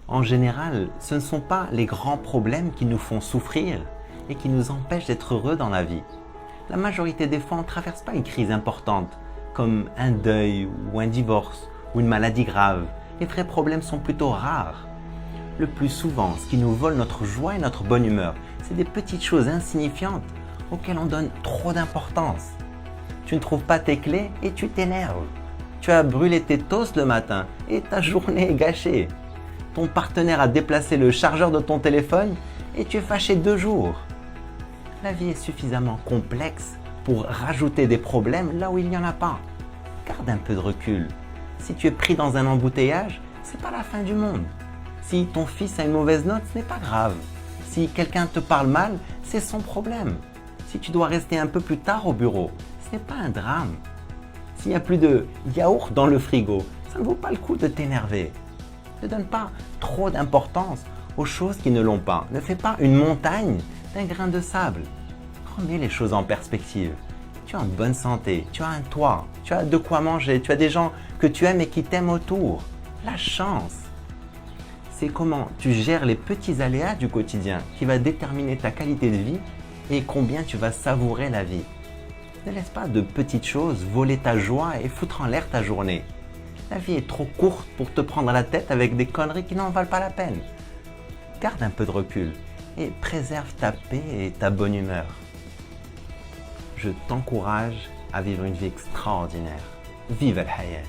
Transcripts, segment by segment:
En général, ce ne sont pas les grands problèmes qui nous font souffrir et qui nous empêchent d'être heureux dans la vie. La majorité des fois, on ne traverse pas une crise importante, comme un deuil ou un divorce ou une maladie grave. Les vrais problèmes sont plutôt rares. Le plus souvent, ce qui nous vole notre joie et notre bonne humeur, c'est des petites choses insignifiantes auxquelles on donne trop d'importance. Tu ne trouves pas tes clés et tu t'énerves. Tu as brûlé tes toasts le matin et ta journée est gâchée. Ton partenaire a déplacé le chargeur de ton téléphone et tu es fâché 2 jours. La vie est suffisamment complexe pour rajouter des problèmes là où il n'y en a pas. Garde un peu de recul. Si tu es pris dans un embouteillage, ce n'est pas la fin du monde. Si ton fils a une mauvaise note, ce n'est pas grave. Si quelqu'un te parle mal, c'est son problème. Si tu dois rester un peu plus tard au bureau, ce n'est pas un drame. S'il n'y a plus de yaourt dans le frigo, ça ne vaut pas le coup de t'énerver. Ne donne pas trop d'importance aux choses qui ne l'ont pas. Ne fais pas une montagne d'un grain de sable. Remets les choses en perspective. Tu es en bonne santé, tu as un toit, tu as de quoi manger, tu as des gens que tu aimes et qui t'aiment autour. La chance, c'est comment tu gères les petits aléas du quotidien qui va déterminer ta qualité de vie et combien tu vas savourer la vie. Ne laisse pas de petites choses voler ta joie et foutre en l'air ta journée. La vie est trop courte pour te prendre la tête avec des conneries qui n'en valent pas la peine. Garde un peu de recul et préserve ta paix et ta bonne humeur. Je t'encourage à vivre une vie extraordinaire. Vive al-hayat!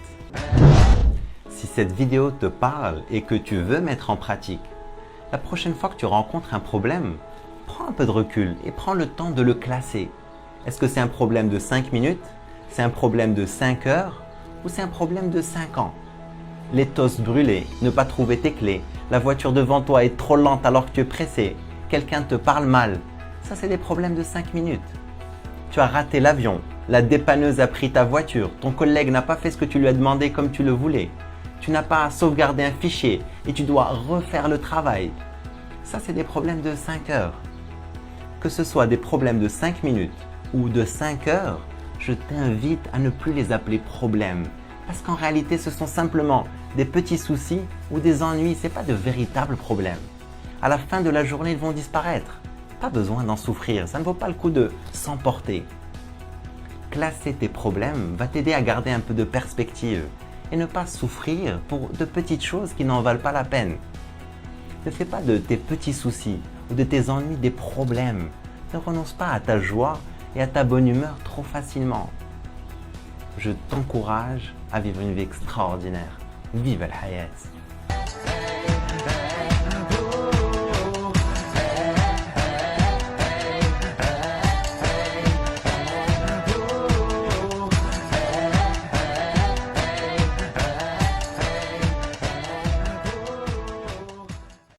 Si cette vidéo te parle et que tu veux mettre en pratique, la prochaine fois que tu rencontres un problème, prends un peu de recul et prends le temps de le classer. Est-ce que c'est un problème de 5 minutes? C'est un problème de 5 heures? Ou c'est un problème de 5 ans? Les toasts brûlés, ne pas trouver tes clés, la voiture devant toi est trop lente alors que tu es pressé, quelqu'un te parle mal. Ça, c'est des problèmes de 5 minutes. Tu as raté l'avion, la dépanneuse a pris ta voiture, ton collègue n'a pas fait ce que tu lui as demandé comme tu le voulais. Tu n'as pas sauvegardé un fichier et tu dois refaire le travail. Ça, c'est des problèmes de 5 heures. Que ce soit des problèmes de 5 minutes ou de 5 heures, je t'invite à ne plus les appeler problèmes. Parce qu'en réalité, ce sont simplement des petits soucis ou des ennuis, ce n'est pas de véritables problèmes. À la fin de la journée, ils vont disparaître. Pas besoin d'en souffrir, ça ne vaut pas le coup de s'emporter. Classer tes problèmes va t'aider à garder un peu de perspective et ne pas souffrir pour de petites choses qui n'en valent pas la peine. Ne fais pas de tes petits soucis ou de tes ennuis des problèmes. Ne renonce pas à ta joie et à ta bonne humeur trop facilement. Je t'encourage à vivre une vie extraordinaire. Vive al-hayat!